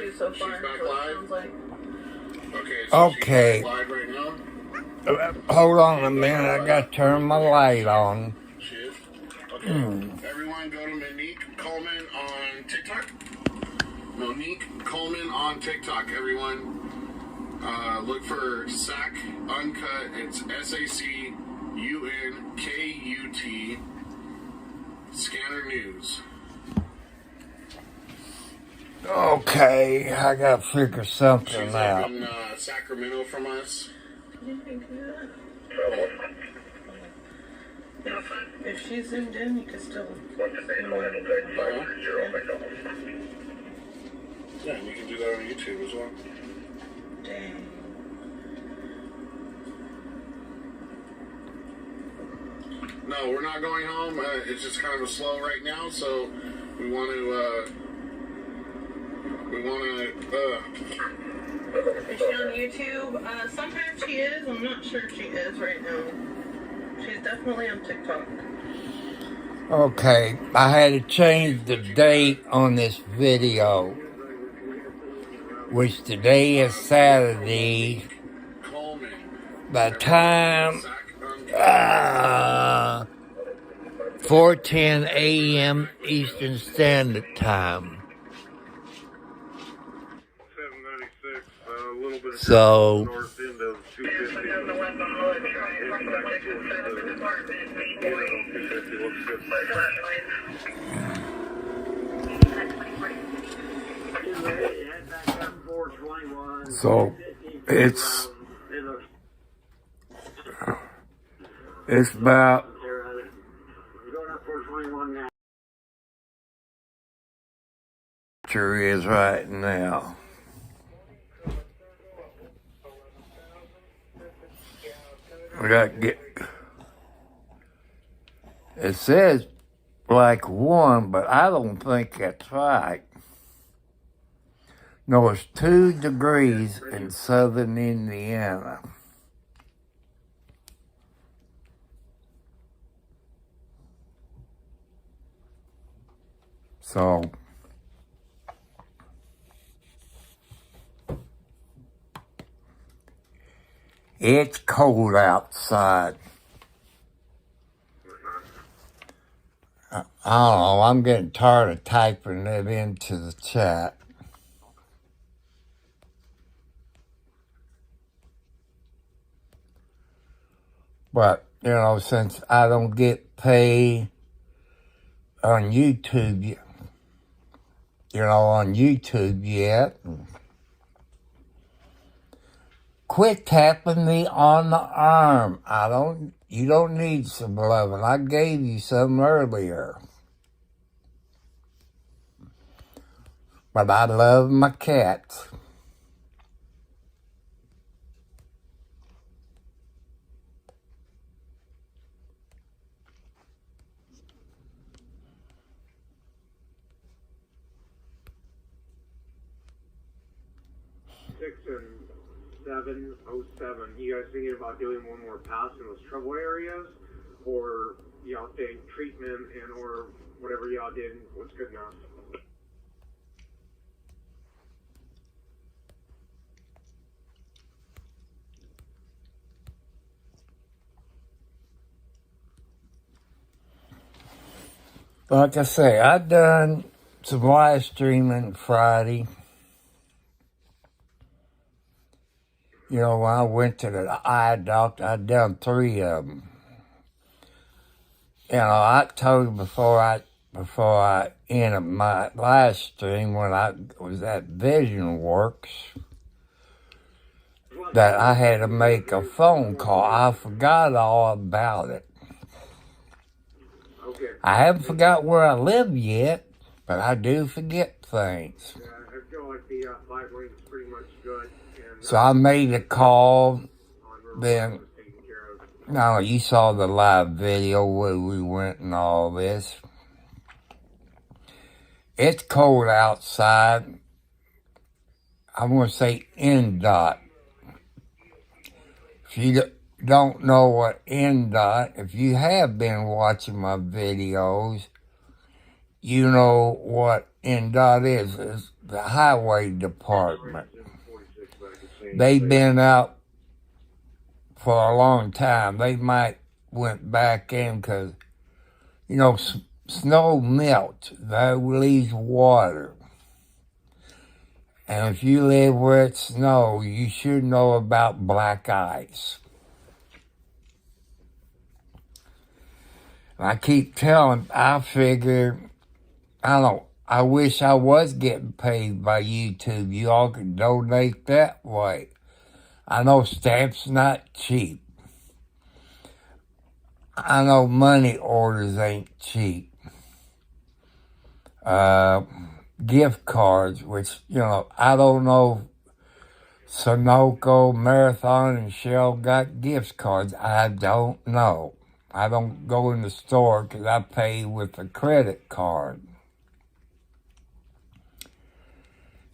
you so far. She's back live? Like. Okay, so she's back live right now? Hold on a minute, I gotta turn my light on. She is? Okay. Everyone go to Monique Coleman on TikTok. Monique Coleman on TikTok, everyone. Look for SAC Uncut. It's SACUNKUT Scanner News. Okay, I gotta figure something out. She's up in Sacramento from us. If she's zoomed in, you can still. Yeah, you can do that on YouTube as well. Dang. No, we're not going home. It's just kind of slow right now, so we want to. Is she on YouTube? Sometimes she is. I'm not sure if she is right now. She's definitely on TikTok. Okay, I had to change the date on this video, which today is Saturday. By the time 4:10 a.m. Eastern Standard Time. So it's about sure is right now. We got to get. It says like 1, but I don't think that's right. No, it's 2 degrees in southern Indiana. So it's cold outside. I don't know, I'm getting tired of typing it into the chat. But, you know, since I don't get paid on YouTube, yet, quit tapping me on the arm. You don't need some loving. I gave you some earlier. But I love my cats. And 707. You guys thinking about doing one more pass in those trouble areas, or y'all think treatment and or whatever y'all did was good enough? Like I say, I done some live streaming Friday. You know, when I went to the eye doctor, I done 3 of them. You know, I told you before I ended my live stream when I was at Vision Works that I had to make a phone call. I forgot all about it. I haven't forgot where I live yet, but I do forget things. Yeah, I feel like the 5 lane's pretty much good. So I made a call, then, no, you saw the live video where we went and all this. It's cold outside. I'm going to say NDOT. If you don't know what NDOT, if you have been watching my videos, you know what NDOT is the highway department. They've been out for a long time. They might went back in because, snow melts. That leaves water. And if you live where it snows, you should know about black ice. And I keep telling, I figure, I wish I was getting paid by YouTube. You all could donate that way. I know stamps not cheap. I know money orders ain't cheap. Gift cards, which, I don't know if Sunoco, Marathon, and Shell got gift cards. I don't know. I don't go in the store because I pay with a credit card.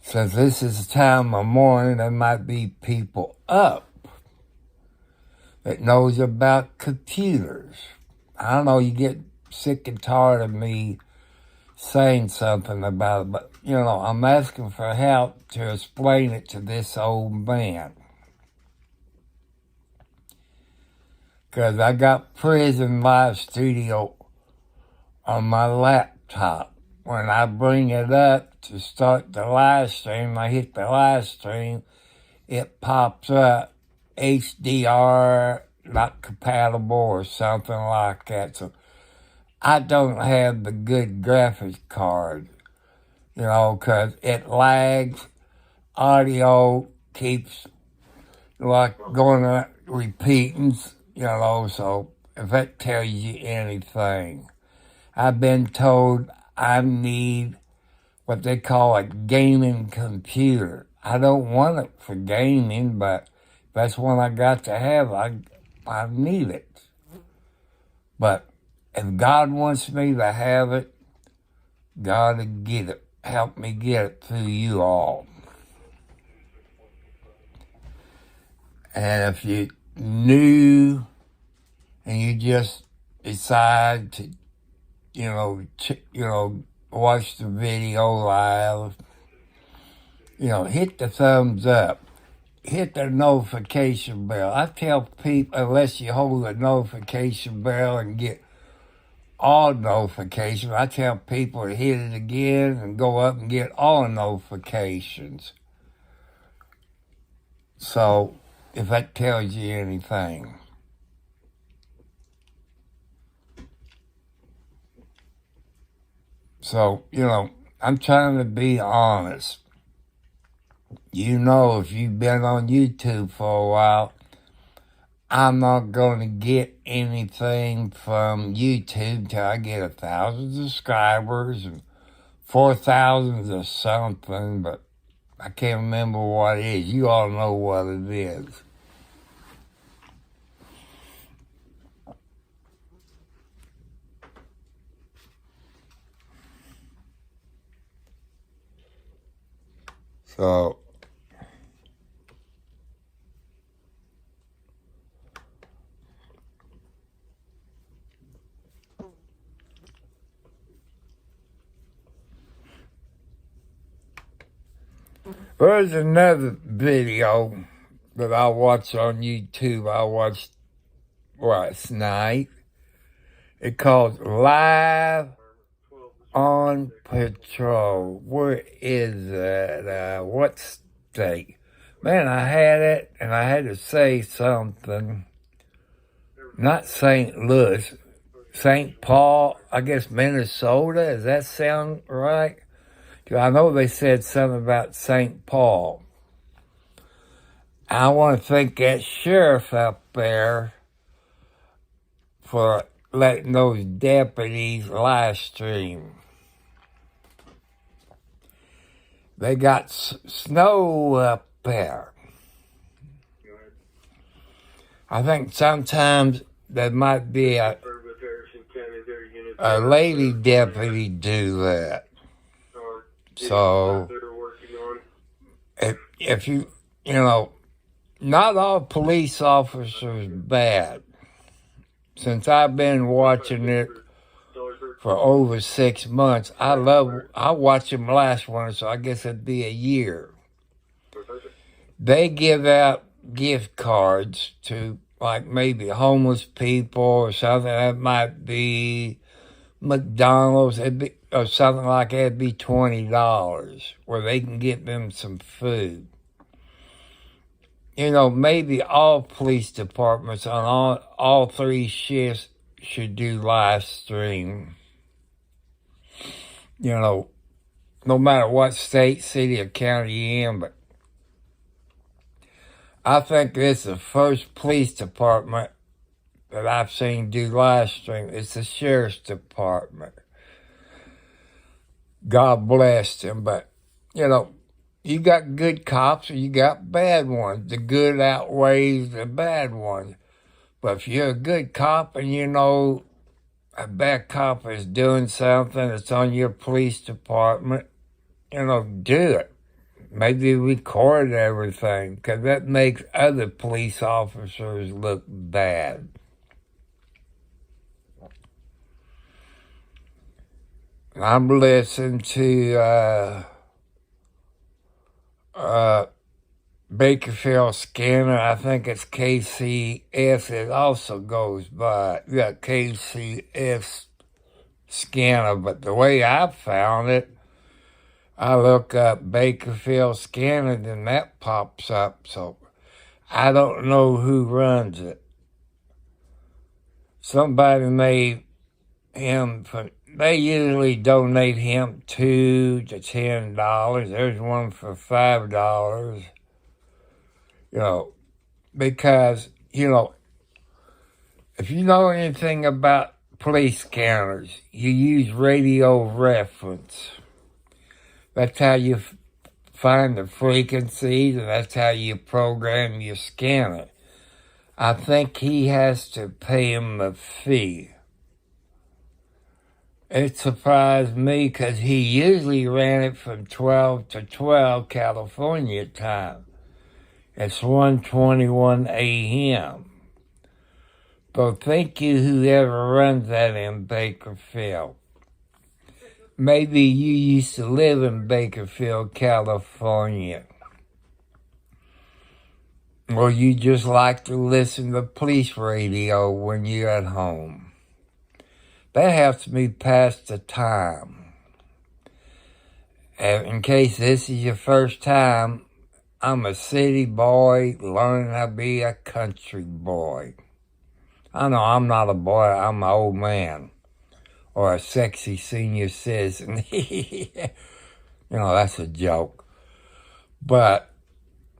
Since this is the time of morning, there might be people up that knows about computers. I don't know, you get sick and tired of me saying something about it, but, I'm asking for help to explain it to this old man. Because I got Prison Live Studio on my laptop. When I bring it up to start the live stream, I hit the live stream, it pops up HDR, not compatible or something like that. So I don't have the good graphics card, because it lags, audio keeps going repeating, so if that tells you anything. I've been told I need what they call a gaming computer. I don't want it for gaming, but that's one I got to have. I need it. But if God wants me to have it, God will get it. Help me get it through you all. And if you new and you just decide to, watch the video live, hit the thumbs up. Hit the notification bell. I tell people, unless you hold the notification bell and get all notifications, I tell people to hit it again and go up and get all notifications. So, if that tells you anything. So, I'm trying to be honest. If you've been on YouTube for a while, I'm not going to get anything from YouTube till I get 1,000 subscribers and 4,000 or something, but I can't remember what it is. You all know what it is. So, there's another video that I watched on YouTube. I watched last night. It's called Live on Patrol. Where is that? What state? Man, I had it and I had to say something. Not St. Louis. St. Paul, I guess Minnesota. Does that sound right? I know they said something about St. Paul. I want to thank that sheriff up there for letting those deputies live stream. They got snow up there. I think sometimes there might be a lady deputy do that. So, if you, not all police officers bad. Since I've been watching it for over 6 months. I watch them last one, so I guess it'd be a year. They give out gift cards to like maybe homeless people or something. That might be McDonald's, or something like that. It'd be $20 where they can get them some food. You know, maybe all police departments on all 3 shifts should do live stream. You know, no matter what state, city, or county you're in, but I think it's the first police department that I've seen do live stream. It's the sheriff's department. God bless them, but, you know, you got good cops or you got bad ones. The good outweighs the bad ones. But if you're a good cop and you know a bad cop is doing something that's on your police department, you know, do it. Maybe record everything, because that makes other police officers look bad. I'm listening to Bakerfield Scanner. I think it's KCS. It also goes by KCS Scanner, but the way I found it, I look up Bakerfield Scanner, then that pops up. So I don't know who runs it. Somebody made him they usually donate him $2 to $10. There's one for $5. You know, because, you know, if you know anything about police scanners, you use radio reference. That's how you find the frequencies, and that's how you program your scanner. I think he has to pay him a fee. It surprised me because he usually ran it from 12 to 12 California time. It's 1:21 a.m. So thank you, whoever runs that in Bakerfield. Maybe you used to live in Bakerfield, California. Or you just like to listen to police radio when you're at home. That helps me pass the time. And in case this is your first time, I'm a city boy learning how to be a country boy. I know I'm not a boy, I'm an old man. Or a sexy senior citizen. You know, that's a joke. But,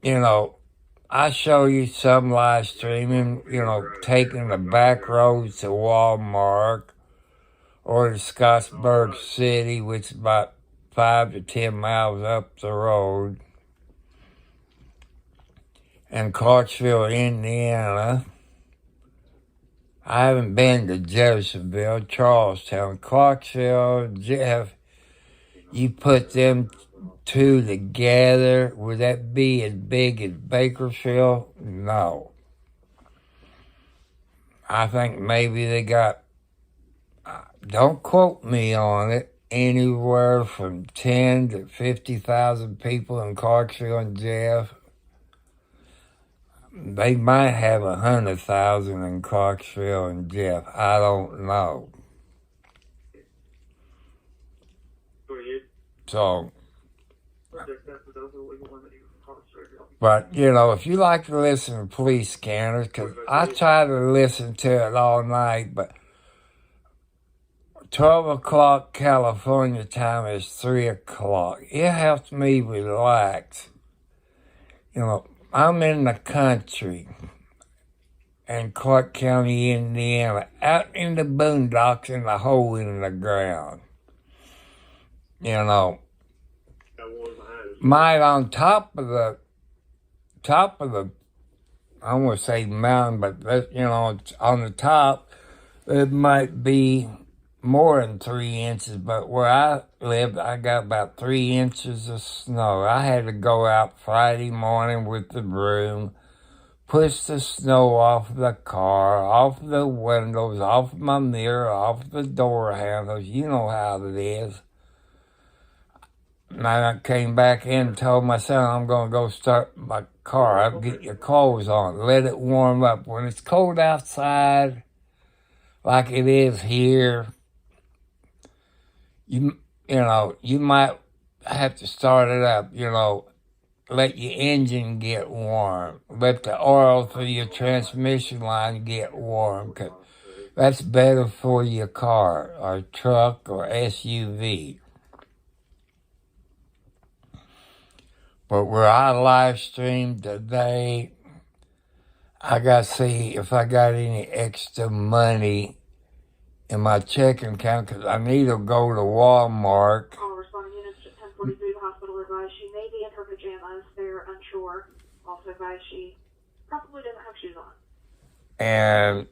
you know, I show you some live streaming, you know, taking the back roads to Walmart or to Scottsburg City, which is about 5 to 10 miles up the road, and Clarksville, Indiana. I haven't been to Jeffersonville, Charlestown, Clarksville, Jeff. You put them two together, would that be as big as Bakersfield? No. I think maybe they got, don't quote me on it, anywhere from 10 to 50,000 people in Clarksville and Jeff. They might have 100,000 in Clarksville and Jeff. I don't know. So, but, you know, if you like to listen to police scanners, because I try to listen to it all night, but 12 o'clock California time is 3 o'clock. It helps me relax. You know, I'm in the country in Clark County, Indiana, out in the boondocks in the hole in the ground. You know, might on top of the, I want to say mountain, but, you know, on the top, it might be more than 3 inches, but where I lived, I got about 3 inches of snow. I had to go out Friday morning with the broom, push the snow off the car, off the windows, off my mirror, off the door handles. You know how it is. And I came back in and told my son, I'm going to go start my car up, get your clothes on, let it warm up. When it's cold outside, like it is here, you might have to start it up, let your engine get warm. Let the oil through your transmission line get warm, 'cause that's better for your car or truck or SUV. But where I live stream today, I got to see if I got any extra money in my checking account, because I need to go to Walmart. All responding units at 1043, the hospital advised she may be in her pajamas. They're unsure. Also advised she probably doesn't have shoes on. And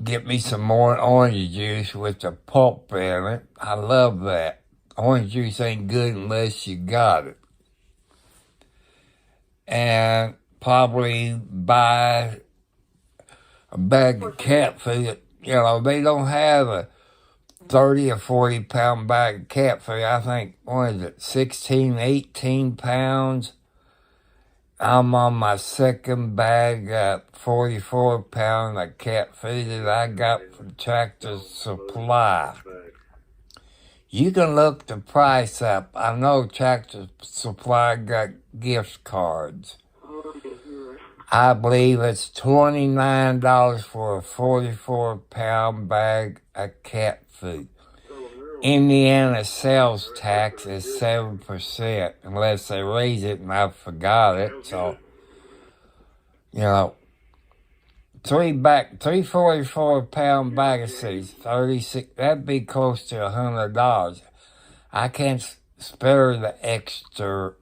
get me some more orange juice with the pulp in it. I love that. Orange juice ain't good unless you got it. And probably buy a bag of cat food. They don't have a 30 or 40 pound bag of cat food. I think, 16, 18 pounds. I'm on my second bag of 44 pound of cat food that I got from Tractor Supply. You can look the price up. I know Tractor Supply got gift cards. I believe it's $29 for a 44 pound bag of cat food. Indiana sales tax is 7%, unless they raise it and I forgot it. So, three 44 pound bag of seeds, 36, that'd be close to $100. I can't spare the extra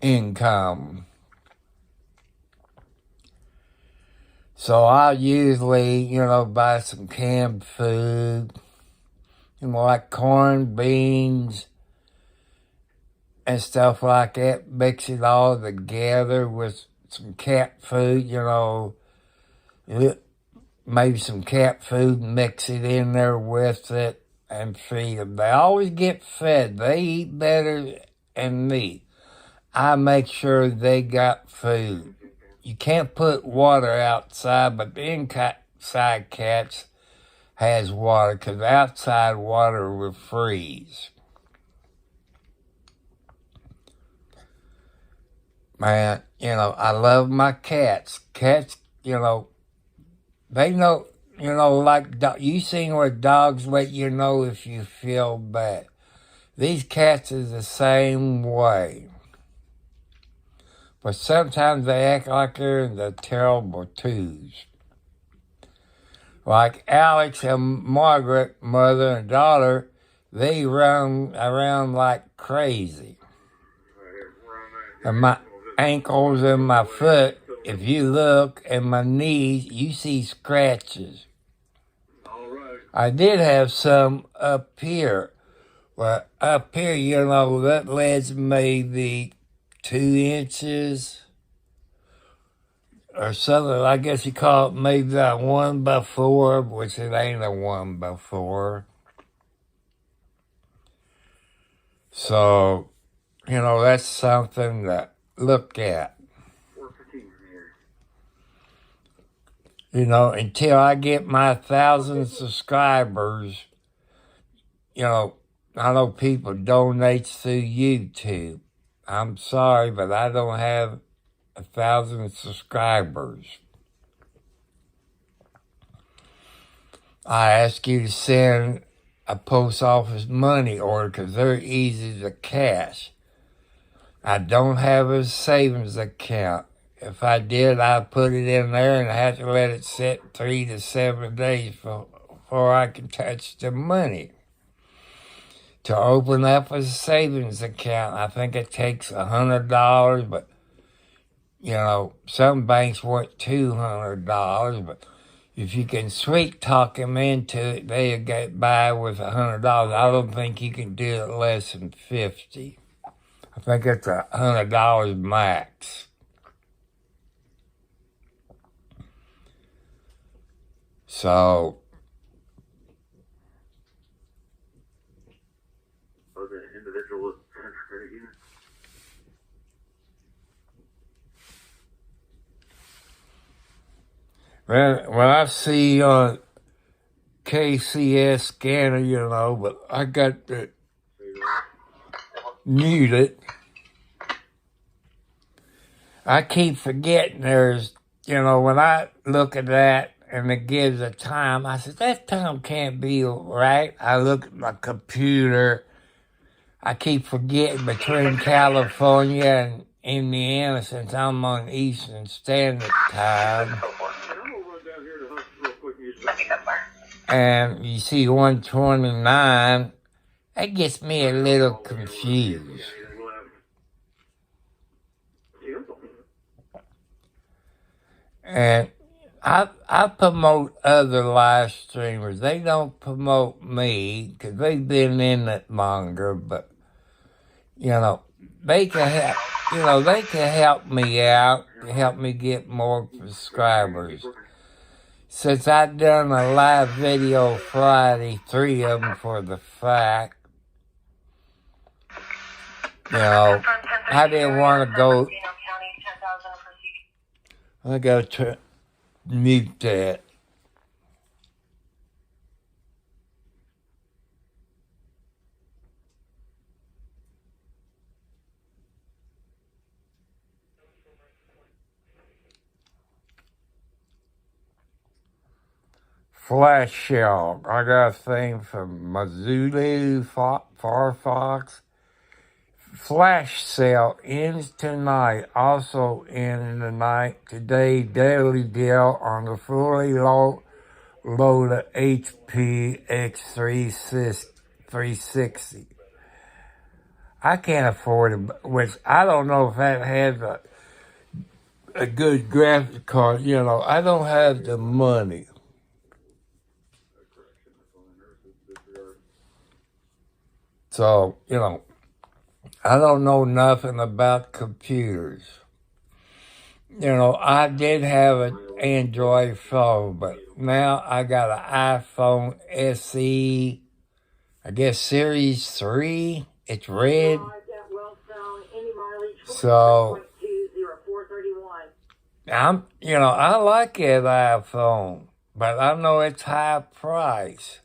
income. So I usually, buy some canned food, like corn, beans, and stuff like that. Mix it all together with some cat food, maybe some cat food, mix it in there with it, and feed them. They always get fed. They eat better than me. I make sure they got food. You can't put water outside, but the inside cats has water, because outside water will freeze. Man, I love my cats. Cats, they know, like, you seen where dogs let you know if you feel bad. These cats is the same way. But sometimes they act like they're in the terrible twos. Like Alex and Margaret, mother and daughter, they run around like crazy. And my ankles and my foot, if you look, and my knees, you see scratches. I did have some up here. Well, up here, that ledge maybe 2 inches or something. I guess you call it maybe that 1x4, which it ain't a 1x4. So, that's something to look at. Until I get my 1,000 subscribers, I know people donate through YouTube. I'm sorry, but I don't have 1,000 subscribers. I ask you to send a post office money order, because they're easy to cash. I don't have a savings account. If I did, I'd put it in there and I have to let it sit 3 to 7 days before I can touch the money. To open up a savings account, I think it takes $100, but, some banks want $200, but if you can sweet talk them into it, they'll get by with $100. I don't think you can do it less than $50. I think it's $100 max. So, Or the individual with credit union. when I see on KCS scanner, but I got to mute it. I keep forgetting there's, when I look at that and it gives a time, I said, that time can't be right. I look at my computer. I keep forgetting between California and Indiana since I'm on Eastern Standard Time. I'm gonna run down here to Hunt real quick and use And you see 129, that gets me a little confused. And I promote other live streamers. They don't promote me because they've been in it longer, but, they can help, they can help me out, help me get more subscribers. Since I done a live video Friday, 3 of them for the fact, I didn't want to go. I got to mute that. Flash shell. I got a thing from Mazulu, Firefox. Flash sale ends tonight, also in the night. Today, daily deal on the fully loaded HP X360. I can't afford it, which I don't know if that has a good graphics card. I don't have the money. So, I don't know nothing about computers. I did have an Android phone, but now I got an iPhone SE, I guess Series 3. It's red. So, I like that iPhone, but I know it's high price.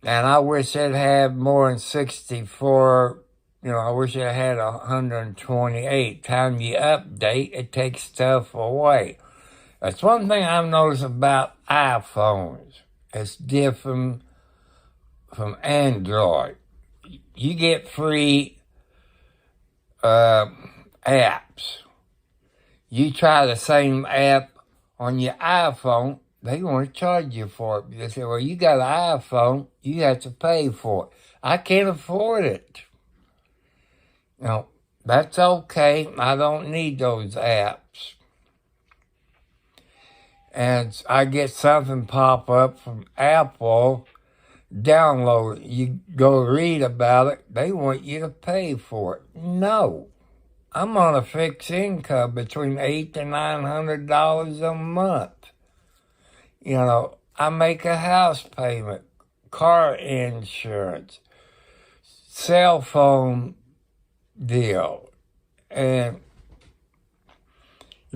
And I wish it had more than 64, I wish it had 128. Time you update, it takes stuff away. That's one thing I've noticed about iPhones. It's different from Android. You get free apps. You try the same app on your iPhone, they want to charge you for it. They say, well, you got an iPhone, you have to pay for it. I can't afford it. That's okay. I don't need those apps. And I get something pop up from Apple, download it. You go read about it, they want you to pay for it. No. I'm on a fixed income between $800 to $900 a month. I make a house payment, car insurance, cell phone deal. And,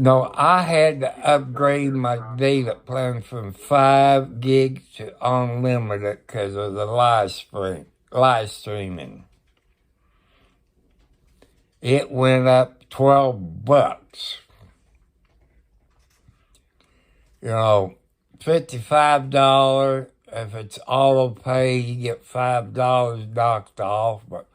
I had to upgrade my data plan from 5 gigs to unlimited because of the live streaming. It went up $12. $55. If it's auto pay, you get $5 knocked off. But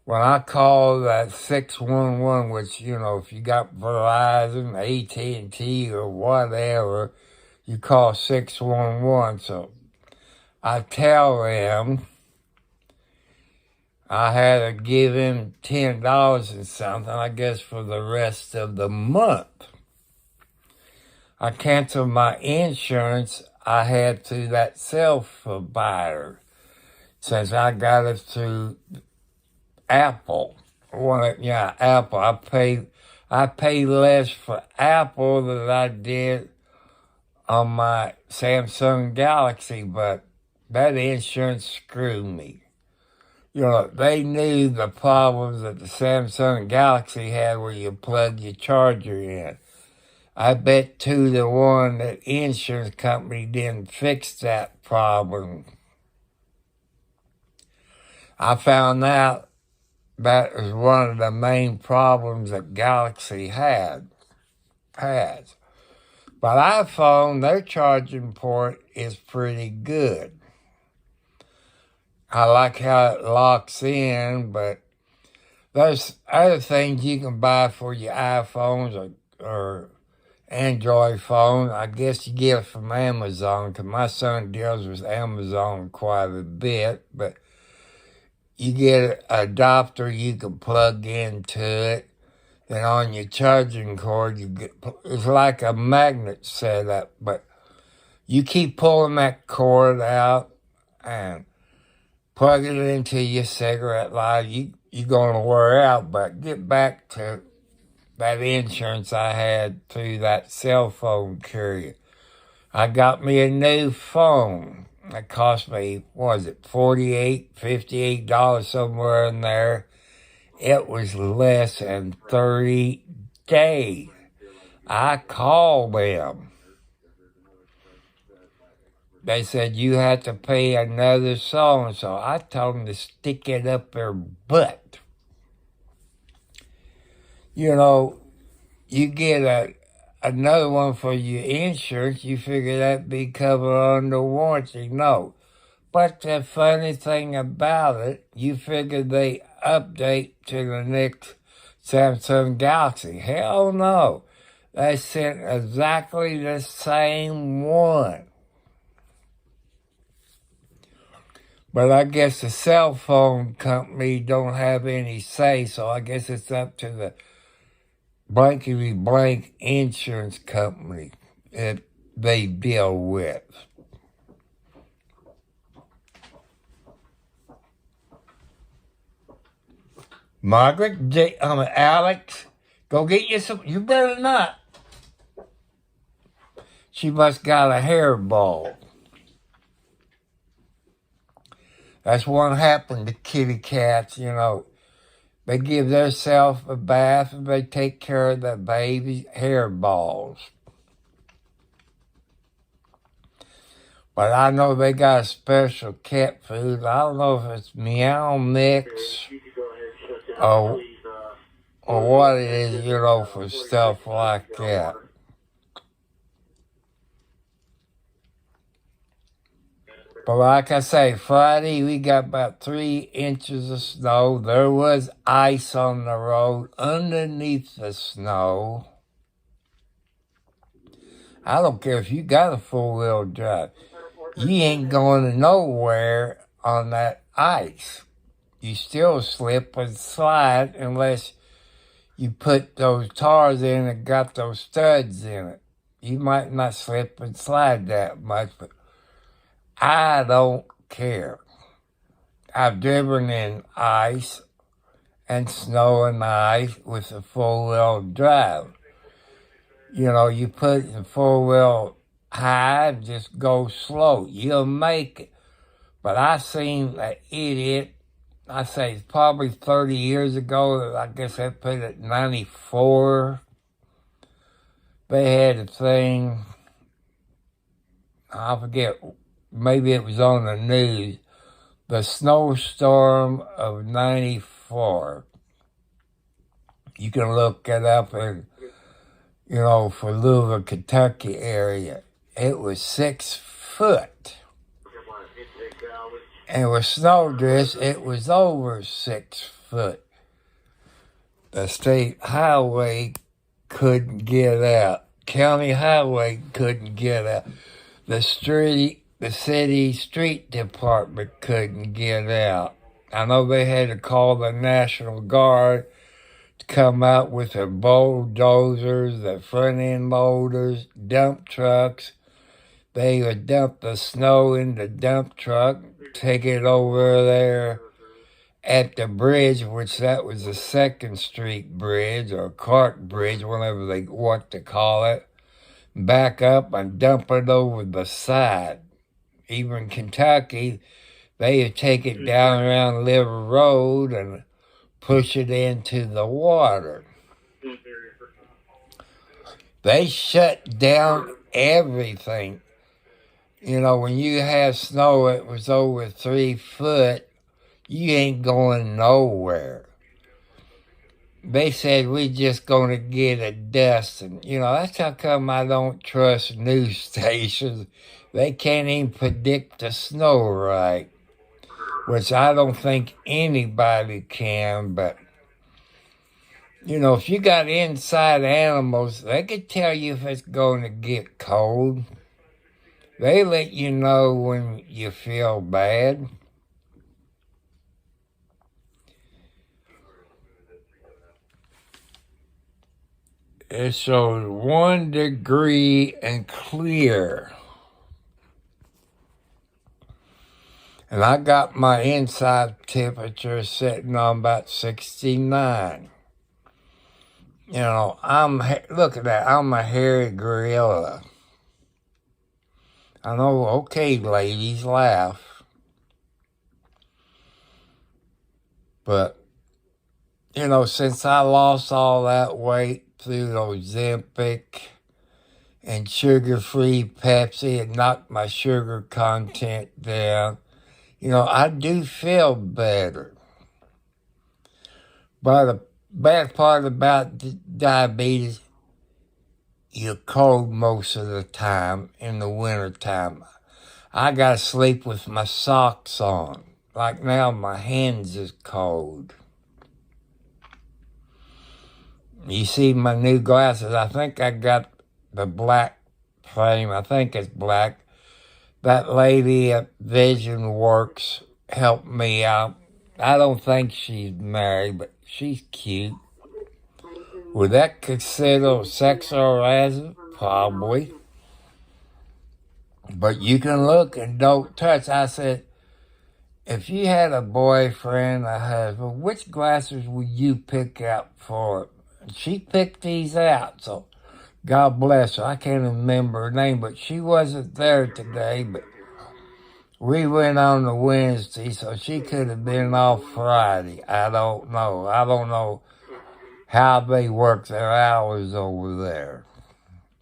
when I call that 611, which, if you got Verizon, AT&T, or whatever, you call 611. So I tell them I had to give him $10 and something, I guess, for the rest of the month. I canceled my insurance. I had to that self-provider since I got it through Apple. Apple. I pay less for Apple than I did on my Samsung Galaxy, but that insurance screwed me. You know, they knew the problems that the Samsung Galaxy had where you plug your charger in. I bet 2-1 that insurance company didn't fix that problem. I found out that was one of the main problems that Galaxy has. But iPhone, their charging port is pretty good. I like how it locks in, but there's other things you can buy for your iPhones or Android phone. I guess you get it from Amazon, because my son deals with Amazon quite a bit, but you get an adapter you can plug into it. Then on your charging cord, it's like a magnet setup, but you keep pulling that cord out and plug it into your cigarette lighter, you're going to wear out. But get back to that insurance I had through that cell phone carrier. I got me a new phone. It cost me, $48, $58, somewhere in there. It was less than 30 days. I called them. They said, you have to pay another so-and-so. I told them to stick it up their butt. You know, you get another one for your insurance, you figure that'd be covered under warranty. No. But the funny thing about it, you figure they update to the next Samsung Galaxy. Hell no. They sent exactly the same one. But I guess the cell phone company don't have any say, so I guess it's up to the blankety blank insurance company that they deal with. Alex, go get you some. You better not. She must got a hairball. That's what happened to kitty cats, you know. They give themselves a bath and they take care of the baby's hairballs. But I know they got a special cat food. I don't know if it's Meow Mix or what it is, you know, for stuff like that. But like I say, Friday we got about 3 inches of snow. There was ice on the road underneath the snow. I don't care if you got a 4-wheel drive. You ain't going nowhere on that ice. You still slip and slide unless you put those tires in and got those studs in it. You might not slip and slide that much, but I don't care. I've driven in ice and snow and ice with a 4-wheel drive. You know, you put the 4-wheel high and just go slow. You'll make it. But I seen an idiot, I say it's probably 30 years ago, I guess they put it 94. They had a thing, I forget, maybe it was on the news, the snowstorm of 94. You can look it up in, you know, for Louisville, Kentucky area. It was 6 foot. And with snowdrifts, it was over 6 foot. The state highway couldn't get out. County highway couldn't get out. The city street department couldn't get out. I know they had to call the National Guard to come out with their bulldozers, their front end loaders, dump trucks. They would dump the snow in the dump truck, take it over there at the bridge, which that was the 2nd Street Bridge or Clark Bridge, whatever they want to call it. back up and dump it over the side. Even Kentucky, they would take it down around River Road and push it into the water. They shut down everything. You know, when you have snow, it was over 3 foot, you ain't going nowhere. They said, we just going to get a dust. And, you know, that's how come I don't trust news stations. They can't even predict the snow right, which I don't think anybody can. But, you know, if you got inside animals, they could tell you if it's going to get cold. They let you know when you feel bad. It shows 1 degree and clear. And I got my inside temperature sitting on about 69. You know, look at that, I'm a hairy gorilla. I know, okay, ladies, laugh. But, you know, since I lost all that weight through Ozempic and sugar-free Pepsi, it knocked my sugar content down. You know, I do feel better. But the bad part about diabetes, you're cold most of the time in the wintertime. I gotta sleep with my socks on. Like now, my hands is cold. You see my new glasses, I think I got the black frame. I think it's black. That lady at Vision Works helped me out. I don't think she's married, but she's cute. Would that consider sexual harassment? Probably. But you can look and don't touch. I said, if you had a boyfriend, a husband, which glasses would you pick out for it? She picked these out, so God bless her. I can't remember her name, but she wasn't there today, but we went on the Wednesday, so she could have been off Friday. I don't know. I don't know how they work their hours over there.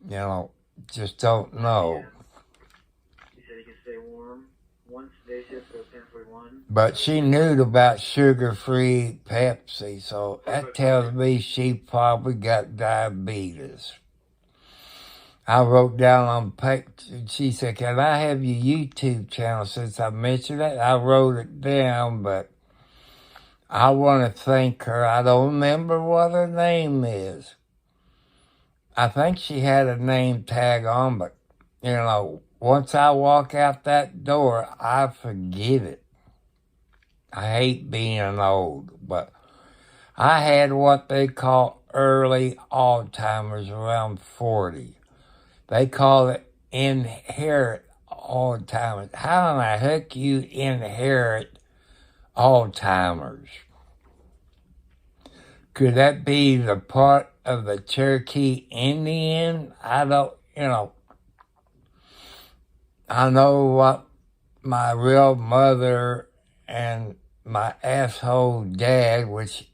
You know, just don't know. He said he can stay warm. One sedative for 1041. But she knew about sugar-free Pepsi, so that tells me she probably got diabetes. I wrote down on paper, she said, can I have your YouTube channel since I mentioned it? I wrote it down, but I want to thank her. I don't remember what her name is. I think she had a name tag on, but, you know, once I walk out that door, I forget it. I hate being old, but I had what they call early Alzheimer's around 40. They call it inherit Alzheimer's. How in the heck you inherit Alzheimer's? Could that be the part of the Cherokee Indian? I don't, you know. I know what my real mother and my asshole dad, which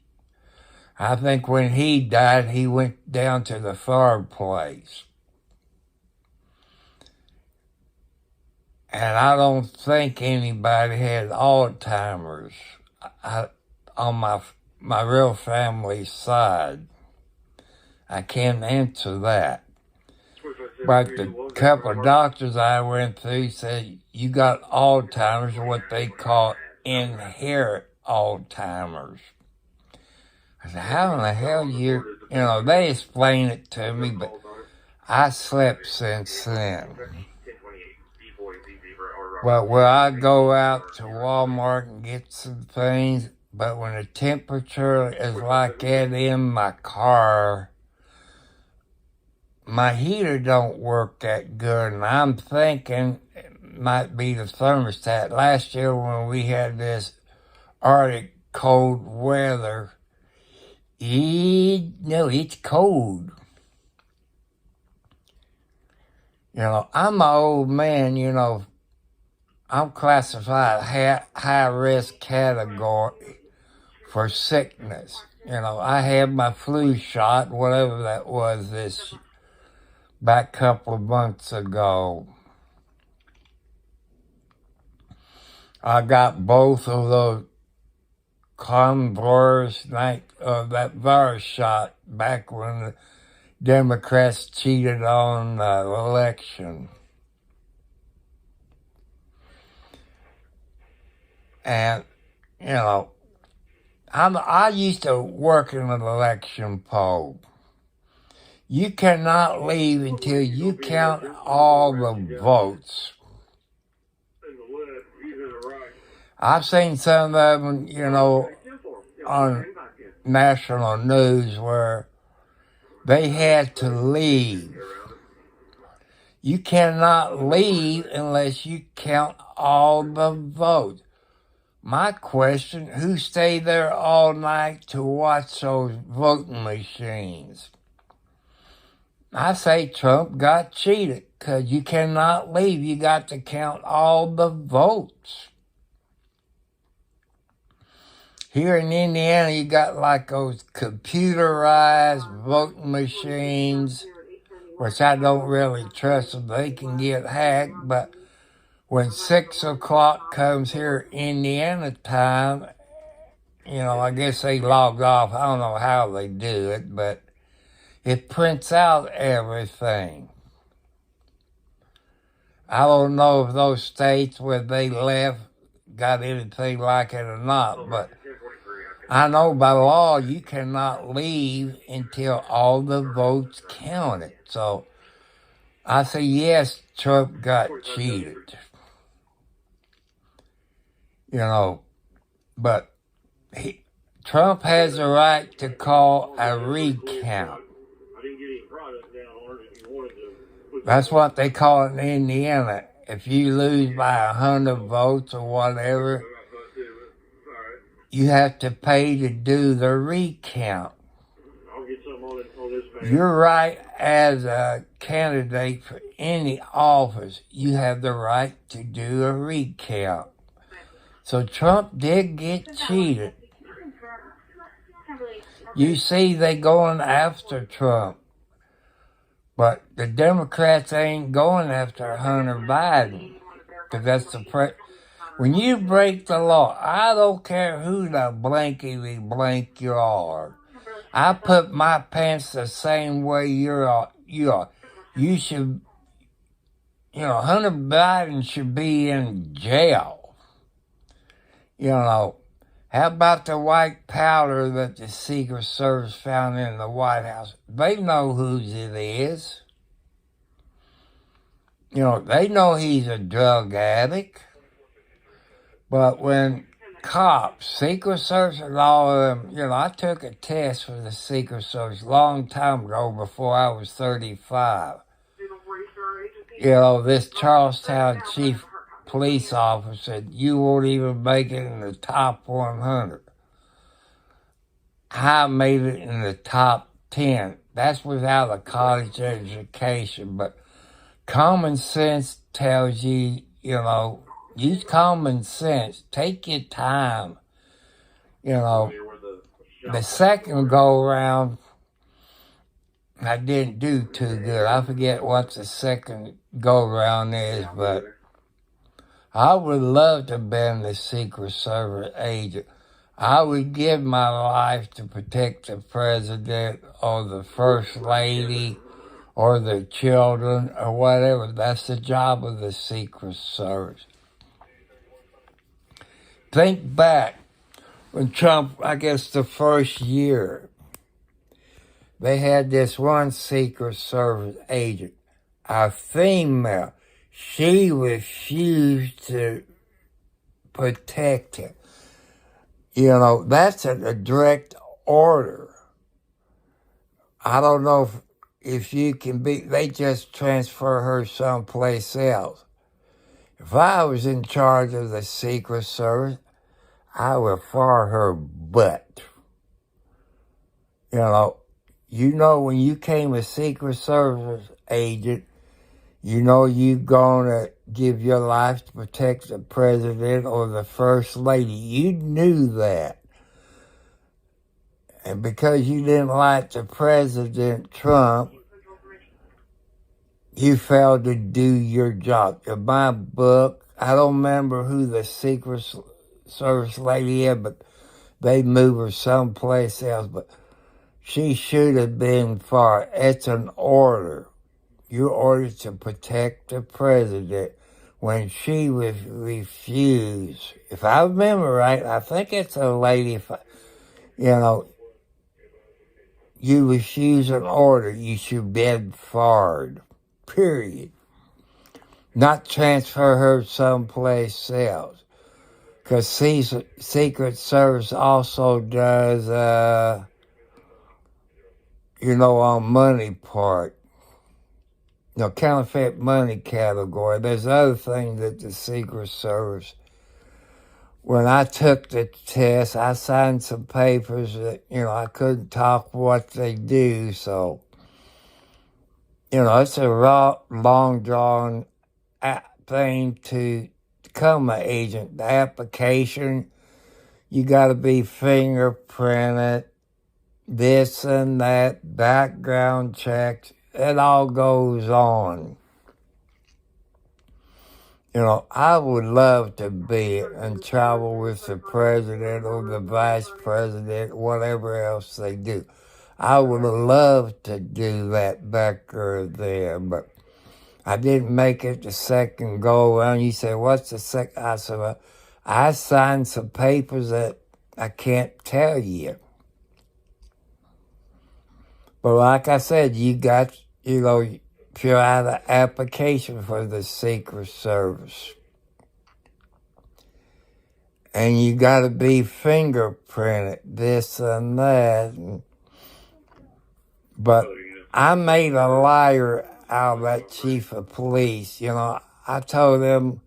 I think when he died, he went down to the fireplace. And I don't think anybody had Alzheimer's on my real family side. I can't answer that. But the couple of doctors I went through said, you got Alzheimer's, or what they call inherit Alzheimer's. I said, how in the hell you know, they explained it to me, but I slept since then. Well, where I go out to Walmart and get some things, but when the temperature is like that in my car, my heater don't work that good, and I'm thinking it might be the thermostat. Last year when we had this Arctic cold weather, it's cold. You know, I'm an old man, you know. I'm classified high risk category for sickness. You know, I had my flu shot, whatever that was, this back a couple of months ago. I got both of those that virus shot back when the Democrats cheated on the election. And, you know, I used to work in an election poll. You cannot leave until you count all the votes. I've seen some of them, you know, on national news where they had to leave. You cannot leave unless you count all the votes. My question, who stayed there all night to watch those voting machines? I say Trump got cheated because you cannot leave. You got to count all the votes. Here in Indiana, you got like those computerized voting machines, which I don't really trust them. They can get hacked, but when 6 o'clock comes here Indiana time, you know, I guess they log off. I don't know how they do it, but it prints out everything. I don't know if those states where they left got anything like it or not, but I know by law you cannot leave until all the votes counted. So I say, yes, Trump got cheated. You know, but Trump has a right to call a recount. That's what they call it in Indiana. If you lose by 100 votes or whatever, you have to pay to do the recount. You're right, as a candidate for any office, you have the right to do a recount. So Trump did get cheated. You see, they going after Trump. But the Democrats ain't going after Hunter Biden. Because that's the when you break the law, I don't care who the blankety blank you are. I put my pants the same way you are. You should, you know, Hunter Biden should be in jail. You know, how about the white powder that the Secret Service found in the White House? They know whose it is. You know, they know he's a drug addict. But when cops, Secret Service and all of them, you know, I took a test for the Secret Service a long time ago before I was 35. You know, this Charlestown chief police officer said, you won't even make it in the top 100. I made it in the top 10. That's without a college education, but common sense tells you, you know, use common sense. Take your time. You know, the second go around, I didn't do too good. I forget what the second go around is, but I would love to have been the Secret Service agent. I would give my life to protect the president or the first lady or the children or whatever. That's the job of the Secret Service. Think back when Trump, I guess the first year, they had this one Secret Service agent, a female. She refused to protect him. You know, that's a direct order. I don't know if you can be, they just transfer her someplace else. If I was in charge of the Secret Service, I would fire her butt. You know, when you came a Secret Service agent, You know you're going to give your life to protect the president or the first lady. You knew that. And because you didn't like the President Trump, you failed to do your job. In my book, I don't remember who the Secret Service lady is, but they moved her someplace else. But she should have been fired. It's an order. You're ordered to protect the president. When she was refused, if I remember right, I think it's a lady, you refuse an order, you should be fired. Period. Not transfer her someplace else. Because Secret Service also does, on money part. Counterfeit money category. There's other things that the Secret Service. When I took the test, I signed some papers that, I couldn't talk what they do. So, it's a long drawn thing to become an agent. The application, you got to be fingerprinted, this and that, background checks. It all goes on. I would love to be and travel with the president or the vice president, whatever else they do. I would have loved to do that back there, but I didn't make it the second go around. You say, what's the second? I said, well, I signed some papers that I can't tell you. But like I said, you got, fill out an application for the Secret Service. And you got to be fingerprinted, this and that. But I made a liar out of that chief of police. I told him,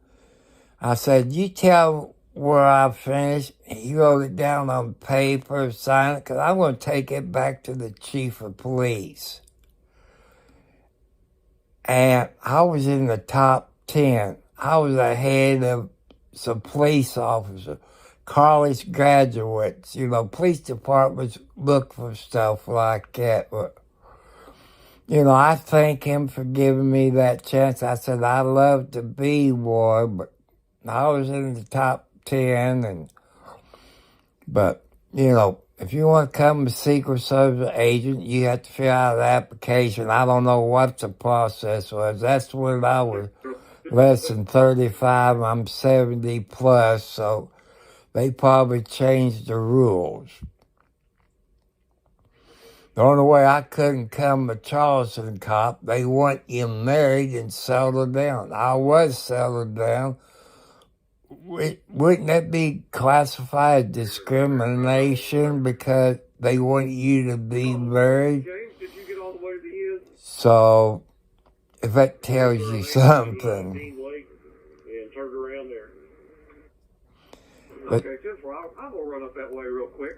I said, you tell where I finished. He wrote it down on paper, signed it, because I'm going to take it back to the chief of police. And I was in the top 10. I was ahead of some police officers, college graduates. Police departments look for stuff like that. But, I thank him for giving me that chance. I said, I'd love to be one, but I was in the top 10. But, if you want to become a Secret Service agent, you have to fill out an application. I don't know what the process was. That's when I was less than 35. I'm 70 plus, so they probably changed the rules. The only way I couldn't become a Charleston cop, they want you married and settled down. I was settled down. Wouldn't that be classified discrimination because they want you to be married? James, did you get all the way to the end? So, if that tells you something. And turned around there. But Okay, I'm going to run up that way real quick.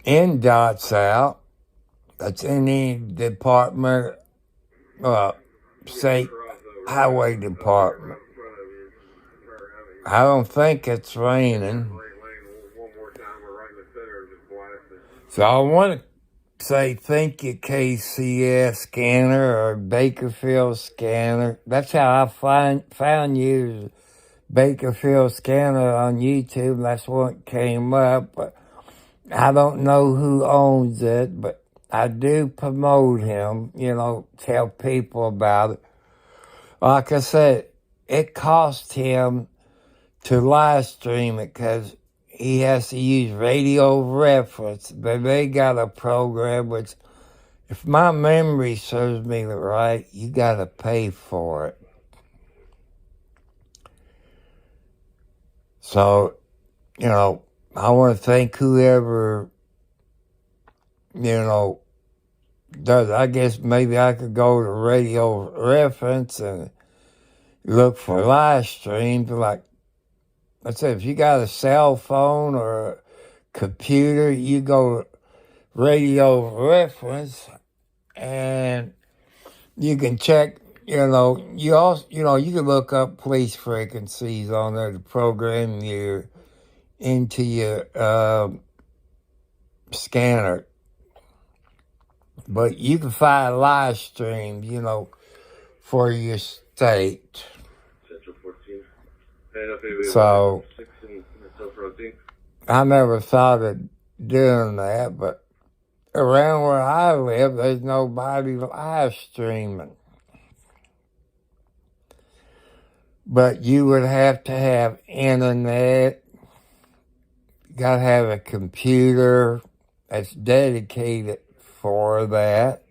NDOT's out. That's any department, state highway department. I don't think it's raining. So I want to say thank you, KCS Scanner or Bakerfield Scanner. That's how I found you, Bakerfield Scanner on YouTube. That's what came up. But I don't know who owns it, but I do promote him, tell people about it. Like I said, it cost him to live stream it because he has to use radio reference. But they got a program which, if my memory serves me right, you got to pay for it. So, I want to thank whoever, does. I guess maybe I could go to radio reference and look for live streams. Like I said, if you got a cell phone or a computer, you go to radio reference and, you can check, you also, you can look up police frequencies on there to program your into your scanner. But you can find live streams, for your state. Central 14. And if it So 6 in South Road. I never thought of doing that, but around where I live, there's nobody live streaming. But you would have to have internet. You got to have a computer that's dedicated for that.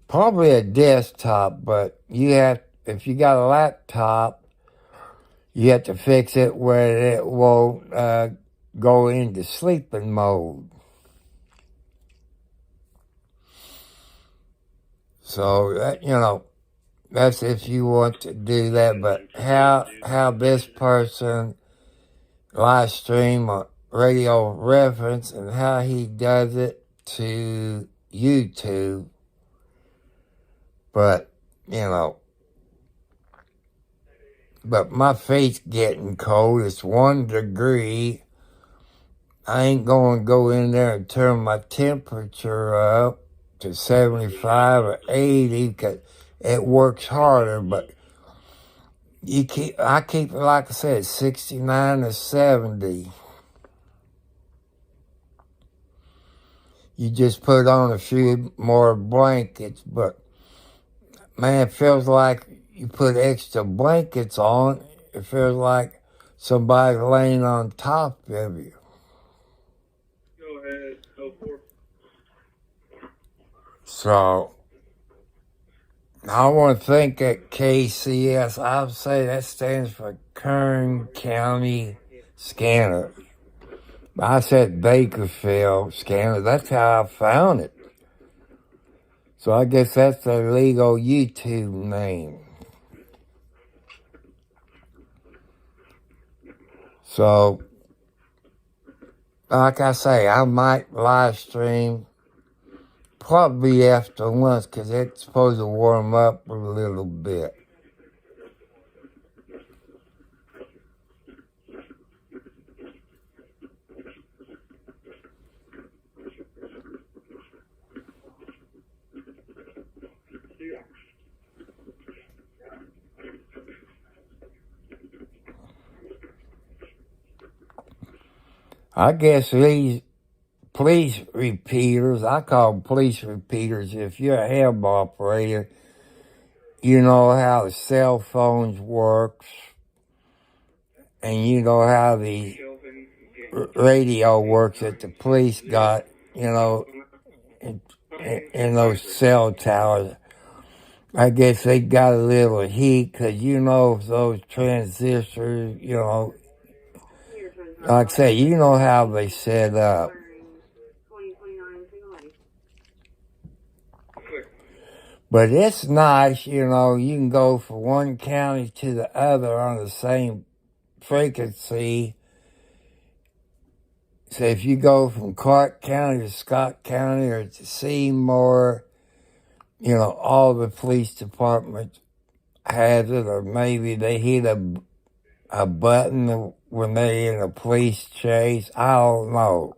Probably a desktop, but if you got a laptop, you have to fix it where it won't go into sleeping mode. So that, that's if you want to do that. But how this person live stream a radio reference and how he does it to YouTube. But, but my feet's getting cold. It's 1 degree. I ain't going to go in there and turn my temperature up to 75 or 80 because it works harder. But I keep it, like I said, 69 to 70. You just put on a few more blankets, but man, it feels like you put extra blankets on. It feels like somebody laying on top of you. Go ahead. Go for. So, I want to think at KCS, I would say that stands for Kern County Scanner. I said Bakersfield Scanner. That's how I found it. So I guess that's the legal YouTube name. So, like I say, I might live stream probably after lunch because it's supposed to warm up a little bit. I guess these police repeaters, I call them police repeaters. If you're a hub operator, you know how the cell phones works, and you know how the radio works that the police got, in those cell towers. I guess they got a little heat because, those transistors, like I say, you know how they set up. But it's nice, you can go from one county to the other on the same frequency. So if you go from Clark County to Scott County or to Seymour, all the police departments have it, or maybe they hit a button when they're in a police chase. I don't know.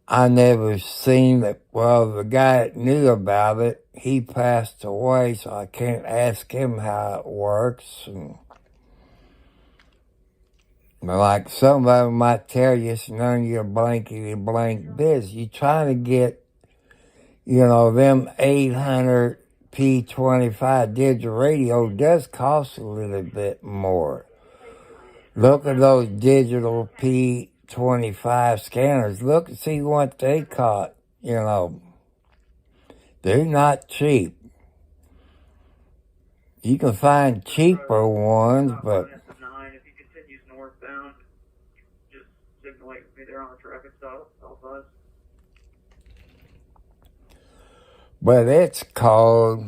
I never seen it. Well, the guy that knew about it, he passed away, so I can't ask him how it works. But like some of them might tell you, it's none of your blankety blank business. You're trying to get, them 800 P25 digital radio does cost a little bit more. Look at those digital P25 scanners. Look and see what they cost. They're not cheap. You can find cheaper ones, but If he continues northbound, just signal me there on the traffic stop. but it's cold.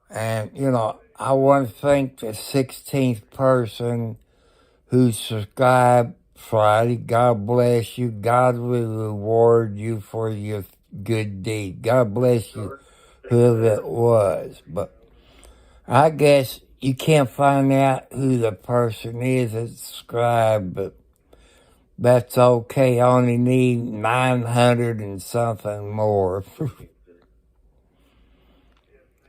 And, I want to thank the 16th person who subscribed Friday. God bless you. God will reward you for your good deed. God bless you, whoever it was. But I guess you can't find out who the person is that's subscribed, but that's okay. I only need 900 and something more.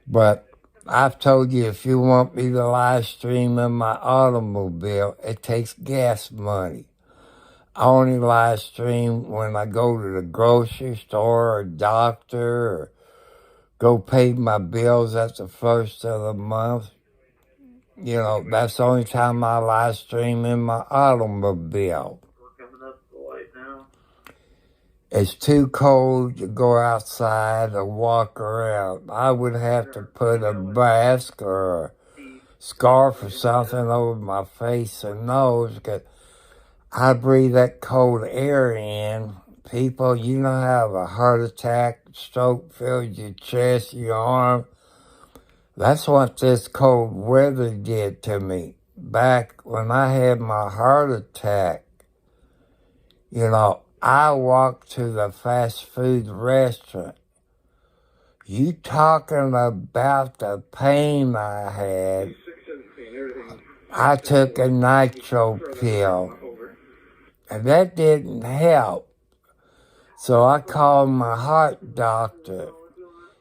But I've told you, if you want me to live stream in my automobile, it takes gas money. I only live stream when I go to the grocery store or doctor or go pay my bills at the first of the month. You know, that's the only time I live stream in my automobile. We're coming up to the light now. It's too cold to go outside or walk around. I would have to put a mask or a scarf or something over my face and nose because I breathe that cold air in. People, you don't have a heart attack, stroke fills your chest, your arm. That's what this cold weather did to me. Back when I had my heart attack, you know, I walked to the fast food restaurant. You talking about the pain I had. I took a nitro pill, and that didn't help. So I called my heart doctor.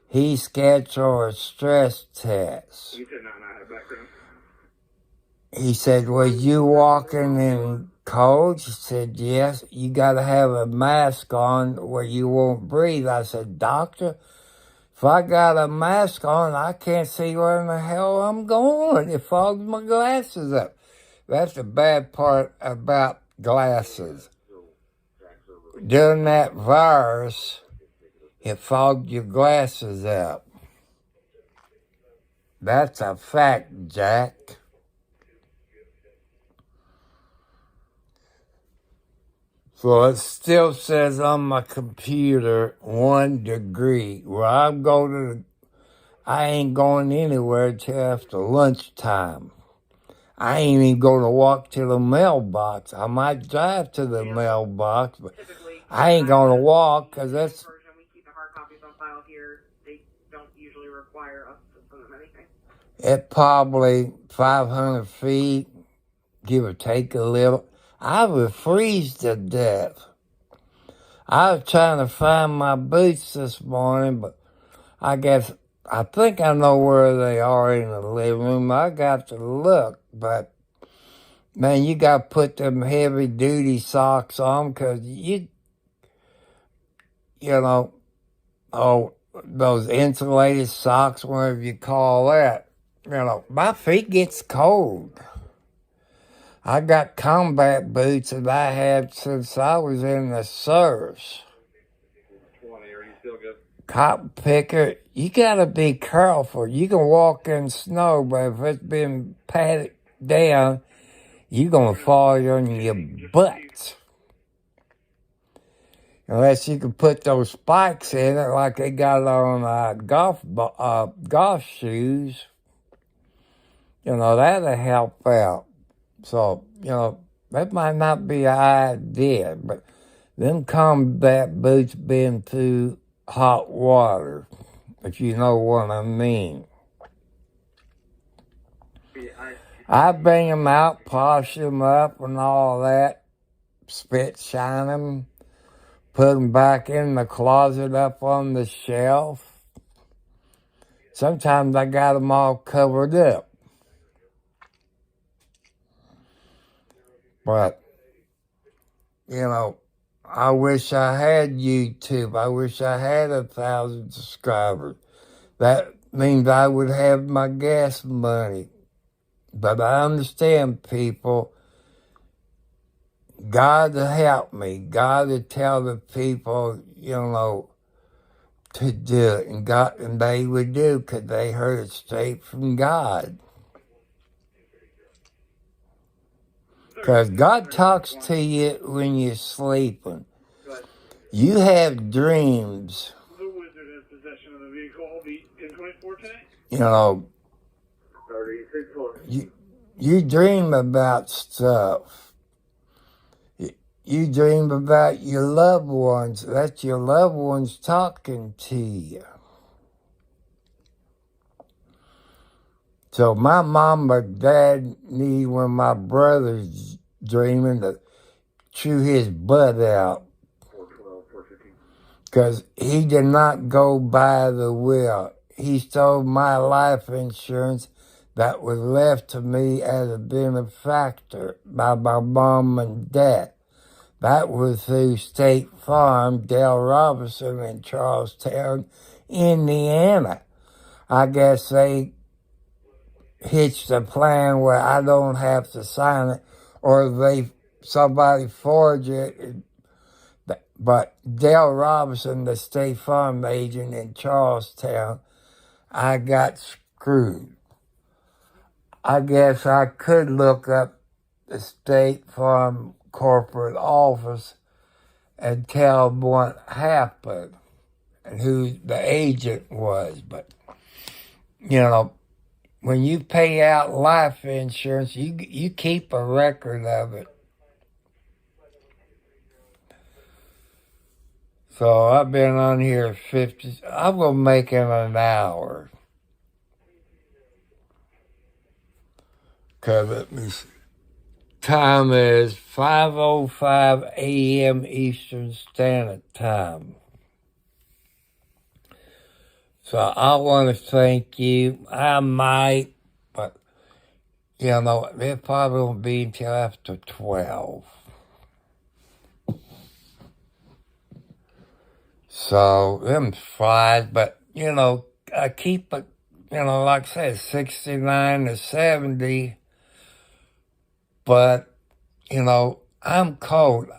He scheduled a stress test. He said, was you walking in cold? She said, yes. You got to have a mask on where you won't breathe. I said, doctor, if I got a mask on, I can't see where in the hell I'm going. It fogs my glasses up. That's the bad part about glasses. During that virus, it fogged your glasses up. That's a fact, Jack. So it still says on my computer 1 degree. Where I ain't going anywhere till after lunchtime. I ain't even going to walk to the mailbox. I might drive to the mailbox, but I ain't going to walk because that's... We keep the hard copies on file here. They don't usually require us to send them anything. It probably 500 feet, give or take a little. I would freeze to death. I was trying to find my boots this morning, but I think I know where they are in the living room. I got to look, but man, you got to put them heavy duty socks on because you know, those insulated socks, whatever you call that, you know, my feet gets cold. I got combat boots that I had since I was in the service. 20, are you still good? Cotton picker, you gotta be careful. You can walk in snow, but if it's been patted down, you're gonna fall on your butt. Unless you can put those spikes in it like they got on golf shoes. You know, that'll help out. So, you know, that might not be an idea, but them combat boots been through hot water, if you know what I mean. I bring them out, polish them up and all that, spit shine them, put them back in the closet up on the shelf. Sometimes I got them all covered up. But, you know, I wish I had YouTube. I wish I had 1,000 subscribers. That means I would have my gas money. But I understand, people, God to help me. God to tell the people, you know, to do it. And they would do because they heard it straight from God. Because God talks to you when you're sleeping. You have dreams. The wizard in possession of the vehicle will be in 24 today. You know, you dream about stuff. you dream about your loved ones. That's your loved ones talking to you. So my mom or dad need when my brother's dreaming to chew his butt out. 412, 415. Because he did not go by the will. He stole my life insurance that was left to me as a benefactor by my mom and dad. That was through State Farm, Dale Robinson in Charlestown, Indiana. I guess they hitched a plan where I don't have to sign it, or somebody forged it. But Dale Robinson, the State Farm agent in Charlestown, I got screwed. I guess I could look up the State Farm corporate office and tell them what happened and who the agent was. But, you know, when you pay out life insurance, you keep a record of it. So I've been on here 50, I'm going to make it an hour. Because let me see. Time is 5:05 a.m. Eastern Standard Time. So I want to thank you. I might, but, you know, it probably won't be until after 12. So, them flies, but, you know, I keep it, you know, like I said, 69 to 70. But, you know, I'm cold.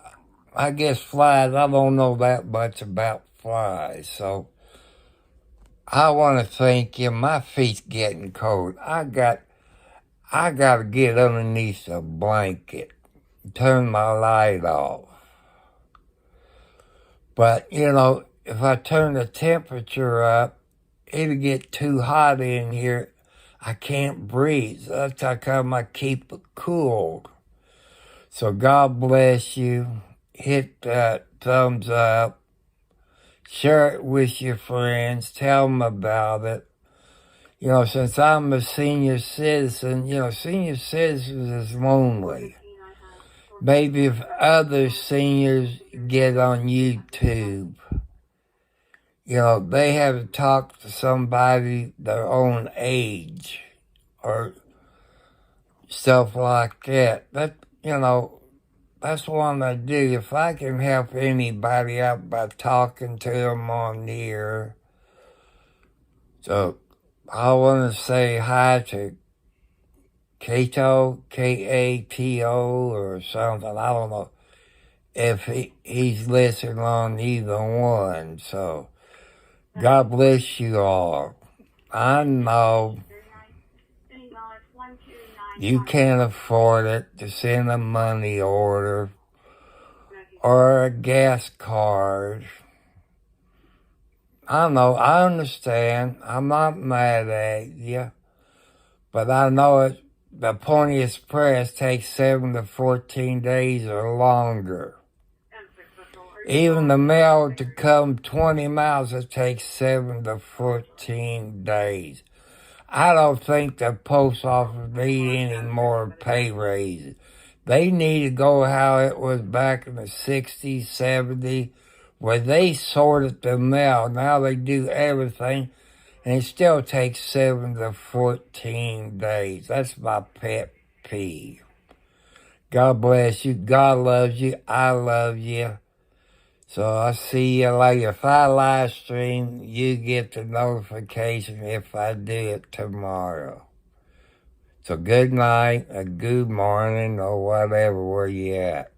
I guess flies, I don't know that much about flies. So, I want to thank you. My feet's getting cold. I got to get underneath a blanket, turn my light off. But, you know, if I turn the temperature up, it'll get too hot in here. I can't breathe. That's how come I keep it cool. So God bless you. Hit that thumbs up. Share it with your friends. Tell them about it. You know, since I'm a senior citizen, you know, senior citizens is lonely. Maybe if other seniors get on YouTube, you know, they have to talk to somebody their own age or stuff like that. That, you know, that's what I do. If I can help anybody out by talking to them on here. So I want to say hi to Kato, K-A-T-O or something. I don't know if he's listening on either one. So God bless you all. I know you can't afford it to send a money order or a gas card. I know, I understand. I'm not mad at you. But I know it. The Pony Express takes 7 to 14 days or longer. Even the mail to come 20 miles, it takes 7 to 14 days. I don't think the post office need any more pay raises. They need to go how it was back in the 60s, 70s, where they sorted the mail. Now they do everything. And it still takes 7 to 14 days. That's my pet peeve. God bless you. God loves you. I love you. So I'll see you later. If I live stream, you get the notification if I do it tomorrow. So good night, or good morning, or whatever, where you at.